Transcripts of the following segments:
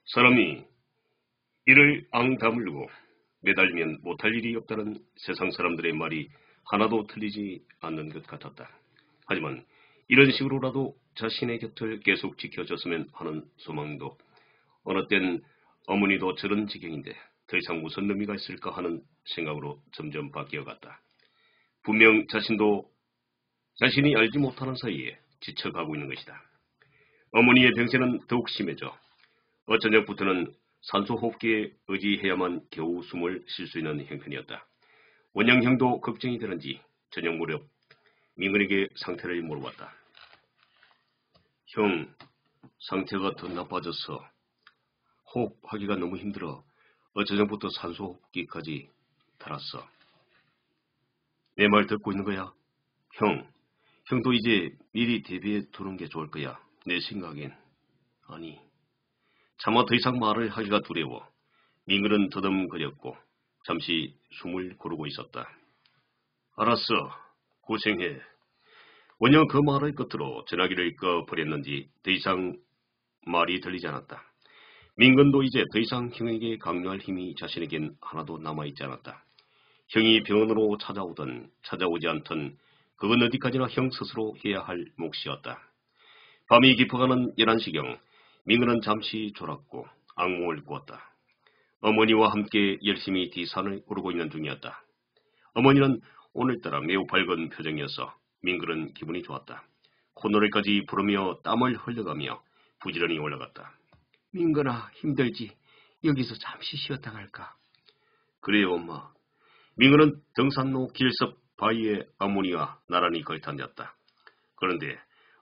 사람이 이를 앙 다물고 매달리면 못할 일이 없다는 세상 사람들의 말이 하나도 틀리지 않는 것 같았다. 하지만 이런 식으로라도 자신의 곁을 계속 지켜줬으면 하는 소망도 어느 땐 어머니도 저런 지경인데 더 이상 무슨 의미가 있을까 하는 생각으로 점점 바뀌어갔다. 분명 자신도 자신이 알지 못하는 사이에 지쳐가고 있는 것이다. 어머니의 병세는 더욱 심해져 어저녁부터는 산소호흡기에 의지해야만 겨우 숨을 쉴 수 있는 형편이었다. 원영형도 걱정이 되는지 저녁 무렵 민근에게 상태를 물어봤다. 형, 상태가 더 나빠져서 호흡하기가 너무 힘들어 어저녁부터 산소호흡기까지 달았어. 내 말 듣고 있는 거야? 형도 이제 미리 대비해 두는 게 좋을 거야. 내 생각엔. 아니, 차마 더 이상 말을 하기가 두려워 민근은 더듬거렸고 잠시 숨을 고르고 있었다. 알았어. 고생해. 원영 그 말을 끝으로 전화기를 꺼버렸는지 더 이상 말이 들리지 않았다. 민근도 이제 더 이상 형에게 강요할 힘이 자신에겐 하나도 남아있지 않았다. 형이 병원으로 찾아오든 찾아오지 않든 그건 어디까지나 형 스스로 해야 할 몫이었다. 밤이 깊어가는 11시경 민근은 잠시 졸았고 악몽을 꾸었다. 어머니와 함께 열심히 디산을 오르고 있는 중이었다. 어머니는 오늘따라 매우 밝은 표정이어서 민근은 기분이 좋았다. 콧노래까지 부르며 땀을 흘려가며 부지런히 올라갔다. 민근아, 힘들지? 여기서 잠시 쉬었다 갈까? 그래요, 엄마. 민근은 등산로 길섭 바위에 어머니와 나란히 걸터앉았다. 그런데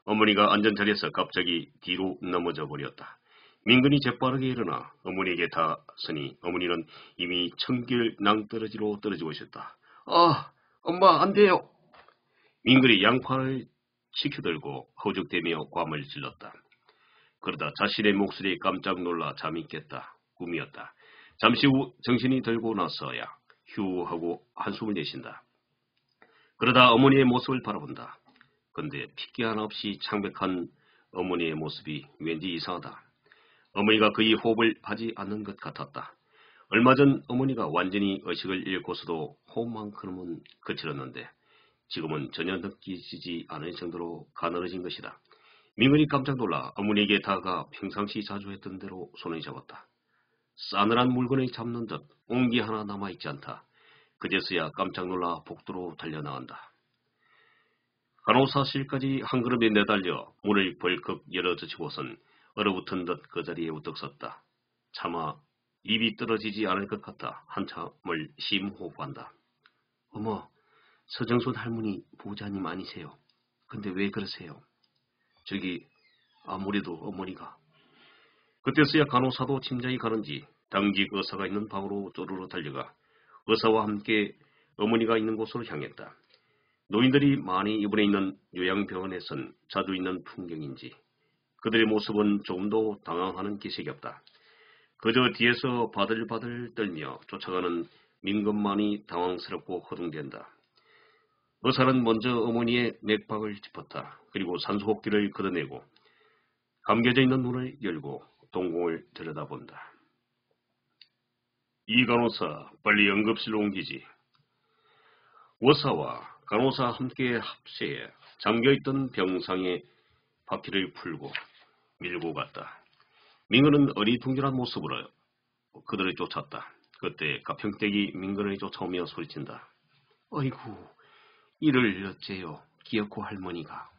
어머니가 앉은 자리에서 갑자기 뒤로 넘어져 버렸다. 민근이 재빠르게 일어나 어머니에게 닿았으니 어머니는 이미 청길 낭떠러지로 떨어지고 있었다. 아, 엄마 안 돼요. 민근이 양팔을 치켜들고 허죽대며 꽐을 질렀다. 그러다 자신의 목소리에 깜짝 놀라 잠이 깼다. 꿈이었다. 잠시 후 정신이 들고 나서야 휴 하고 한숨을 내쉰다. 그러다 어머니의 모습을 바라본다. 근데 핏기 하나 없이 창백한 어머니의 모습이 왠지 이상하다. 어머니가 거의 호흡을 하지 않는 것 같았다. 얼마 전 어머니가 완전히 의식을 잃고서도 호흡만큼은 거칠었는데 지금은 전혀 느끼지 않을 정도로 가늘어진 것이다. 민근이 깜짝 놀라 어머니에게 다가가 평상시 자주 했던 대로 손을 잡았다. 싸늘한 물건을 잡는 듯 온기 하나 남아있지 않다. 그제서야 깜짝 놀라 복도로 달려나간다. 간호사실까지 한 걸음에 내달려 문을 벌컥 열어젖히고선 얼어붙은 듯 그 자리에 우뚝 섰다. 차마 입이 떨어지지 않을 것 같아 한참을 심호흡한다. 어머, 서정순 할머니 보호자님 아니세요? 근데 왜 그러세요? 저기 아무래도 어머니가. 그때서야 간호사도 짐작이 가는지 당직 의사가 있는 방으로 쪼르르 달려가 의사와 함께 어머니가 있는 곳으로 향했다. 노인들이 많이 입원해 있는 요양병원에선 자주 있는 풍경인지 그들의 모습은 조금도 당황하는 기색이 없다. 그저 뒤에서 바들바들 떨며 쫓아가는 민근만이 당황스럽고 허둥댄다. 의사는 먼저 어머니의 맥박을 짚었다. 그리고 산소호흡기를 걷어내고 감겨져 있는 눈을 열고 동공을 들여다본다. 이 간호사 빨리 응급실로 옮기지. 의사와 간호사 함께 합세해 잠겨있던 병상에 바퀴를 풀고 밀고 갔다. 민근은 어리둥절한 모습으로 그들을 쫓았다. 그때 가평댁이 민근을 쫓아오며 소리친다. 어이구, 이를 어째요, 기어코 할머니가.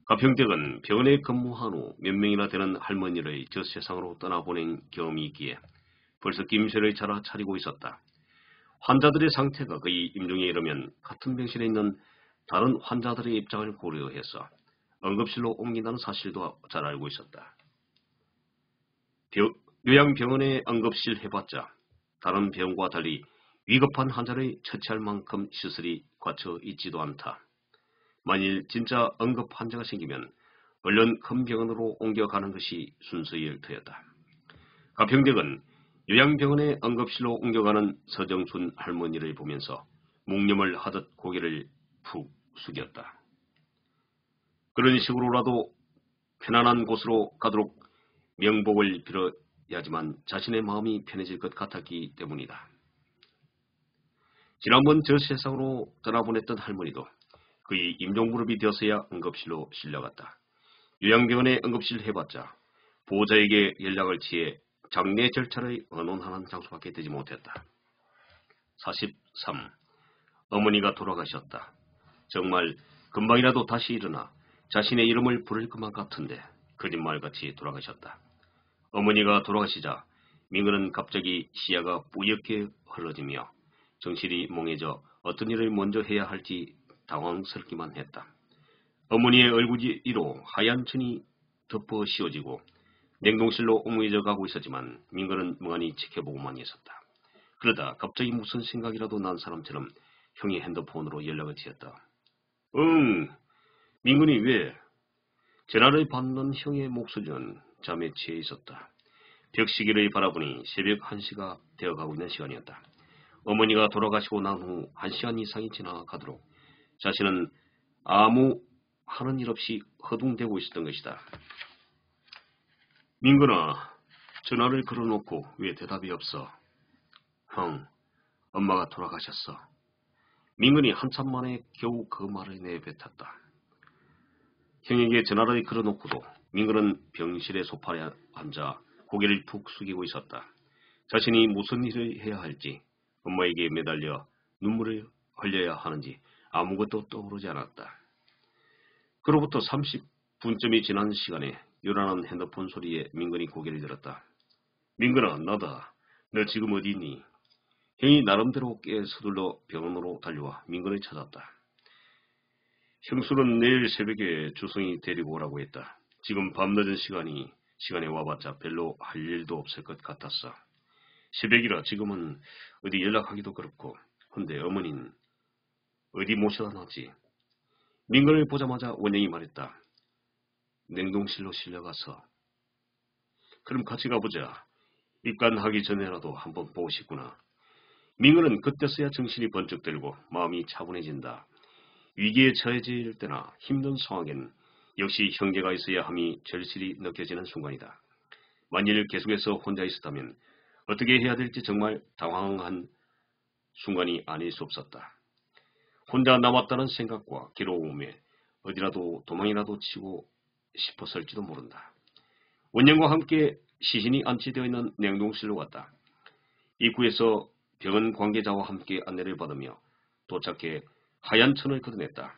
가평댁은 병원에 근무한 후 몇 명이나 되는 할머니를 저 세상으로 떠나보낸 경험이 있기에 벌써 낌새를 차리고 있었다. 환자들의 상태가 거의 임종에 이르면 같은 병실에 있는 다른 환자들의 입장을 고려해서 응급실로 옮긴다는 사실도 잘 알고 있었다. 요양병원의 응급실 해봤자 다른 병원과 달리 위급한 환자를 처치할 만큼 시설이 갖춰 있지도 않다. 만일 진짜 응급 환자가 생기면 얼른 큰 병원으로 옮겨가는 것이 순서일 터였다. 가평댁은 요양병원의 응급실로 옮겨가는 서정순 할머니를 보면서 묵념을 하듯 고개를 푹 숙였다. 그런 식으로라도 편안한 곳으로 가도록 명복을 빌어야지만 자신의 마음이 편해질 것 같았기 때문이다. 지난번 저 세상으로 떠나보냈던 할머니도 그의 임종무릎이 되어서야 응급실로 실려갔다. 요양병원에 응급실 해봤자 보호자에게 연락을 취해 장례 절차를 의논하는 장소밖에 되지 못했다. 43. 어머니가 돌아가셨다. 정말 금방이라도 다시 일어나 자신의 이름을 부를 것만 같은데 거짓말같이 돌아가셨다. 어머니가 돌아가시자 민근은 갑자기 시야가 뿌옇게 흐려지며 정신이 몽해져 어떤 일을 먼저 해야 할지 당황스럽기만 했다. 어머니의 얼굴 위로 하얀 천이 덮어 씌워지고 냉동실로 옮겨져 가고 있었지만 민근은 멍하니 지켜보고만 있었다. 그러다 갑자기 무슨 생각이라도 난 사람처럼 형이 핸드폰으로 연락을 취했다. 응, 민근이 왜? 전화를 받는 형의 목소리는 잠에 취해 있었다. 벽시계를 바라보니 새벽 1시가 되어가고 있는 시간이었다. 어머니가 돌아가시고 난 후 1시간 이상이 지나가도록 자신은 아무 하는 일 없이 허둥대고 있었던 것이다. 민근아, 전화를 걸어놓고 왜 대답이 없어? 형, 엄마가 돌아가셨어. 민근이 한참 만에 겨우 그 말을 내뱉었다. 형에게 전화를 걸어놓고도 민근은 병실의 소파에 앉아 고개를 푹 숙이고 있었다. 자신이 무슨 일을 해야 할지, 엄마에게 매달려 눈물을 흘려야 하는지 아무것도 떠오르지 않았다. 그로부터 30분쯤이 지난 시간에 요란한 핸드폰 소리에 민근이 고개를 들었다. 민근아, 나다. 너 지금 어디 있니? 형이 나름대로 꽤 서둘러 병원으로 달려와 민근을 찾았다. 형수는 내일 새벽에 주성이 데리고 오라고 했다. 지금 밤늦은 시간에 와봤자 별로 할 일도 없을 것 같았어. 새벽이라 지금은 어디 연락하기도 그렇고. 근데 어머니는 어디 모셔다 놨지? 민근을 보자마자 원영이 말했다. 냉동실로 실려가서. 그럼 같이 가보자. 입관하기 전에라도 한번 보고 싶구나. 민근은 그때서야 정신이 번쩍 들고 마음이 차분해진다. 위기에 처해질 때나 힘든 상황엔 역시 형제가 있어야 함이 절실히 느껴지는 순간이다. 만일 계속해서 혼자 있었다면 어떻게 해야 될지 정말 당황한 순간이 아닐 수 없었다. 혼자 남았다는 생각과 괴로움에 어디라도 도망이라도 치고 싶었을지도 모른다. 원영과 함께 시신이 안치되어 있는 냉동실로 갔다. 입구에서 병원 관계자와 함께 안내를 받으며 도착해 하얀 천을 걷어냈다.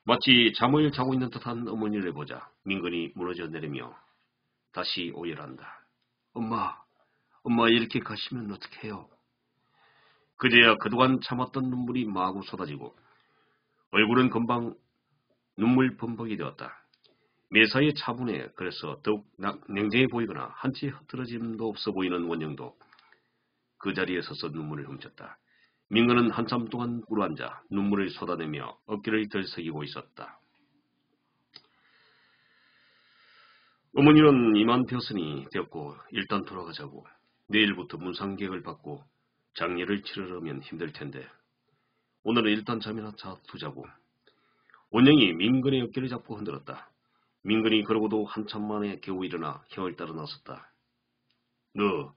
마치 잠을 자고 있는 듯한 어머니를 보자 민근이 무너져 내리며 다시 오열한다. 엄마 이렇게 가시면 어떡해요? 그제야 그동안 참았던 눈물이 마구 쏟아지고 얼굴은 금방 눈물 범벅이 되었다. 매사에 차분해 그래서 더욱 냉정해 보이거나 한치 흐트러짐도 없어 보이는 원영도 그 자리에 서서 눈물을 훔쳤다. 민근은 한참 동안 꿇어앉아 눈물을 쏟아내며 어깨를 들썩이고 있었다. 어머니는 이만 되었고 일단 돌아가자고. 내일부터 문상객을 받고 장례를 치르려면 힘들 텐데 오늘은 일단 잠이나 두자고. 원영이 민근의 어깨를 잡고 흔들었다. 민근이 그러고도 한참 만에 겨우 일어나 형을 따라 나섰다. 너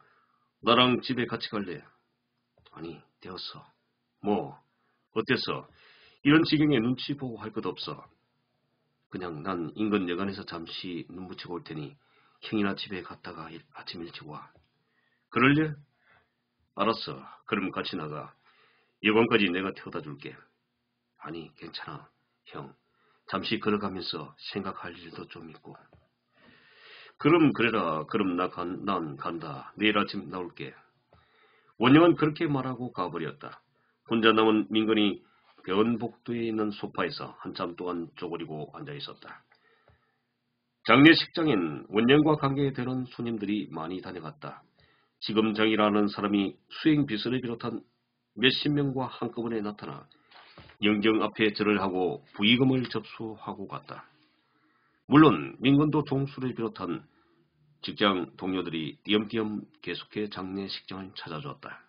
나랑 집에 같이 갈래? 아니, 되었어. 뭐, 어땠어? 이런 지경에 눈치 보고 할 것 없어. 그냥 난 인근 여관에서 잠시 눈 붙이고 올 테니 형이나 집에 갔다가 아침 일찍 와. 그럴래? 알았어. 그럼 같이 나가. 여관까지 내가 태워다 줄게. 아니, 괜찮아. 형, 잠시 걸어가면서 생각할 일도 좀 있고. 그럼 그래라. 그럼 난 간다. 내일 아침 나올게. 원영은 그렇게 말하고 가버렸다. 혼자 남은 민근이 병원 복도에 있는 소파에서 한참 동안 쪼그리고 앉아있었다. 장례식장엔 원영과 관계되는 손님들이 많이 다녀갔다. 지검장이라는 사람이 수행 비서를 비롯한 몇십 명과 한꺼번에 나타나 영정 앞에 절을 하고 부의금을 접수하고 갔다. 물론 민근도 종수를 비롯한 직장 동료들이 띄엄띄엄 계속해 장례식장을 찾아주었다.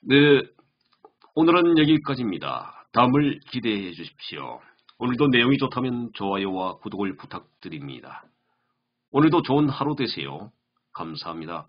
네, 오늘은 여기까지입니다. 다음을 기대해 주십시오. 오늘도 내용이 좋다면 좋아요와 구독을 부탁드립니다. 오늘도 좋은 하루 되세요. 감사합니다.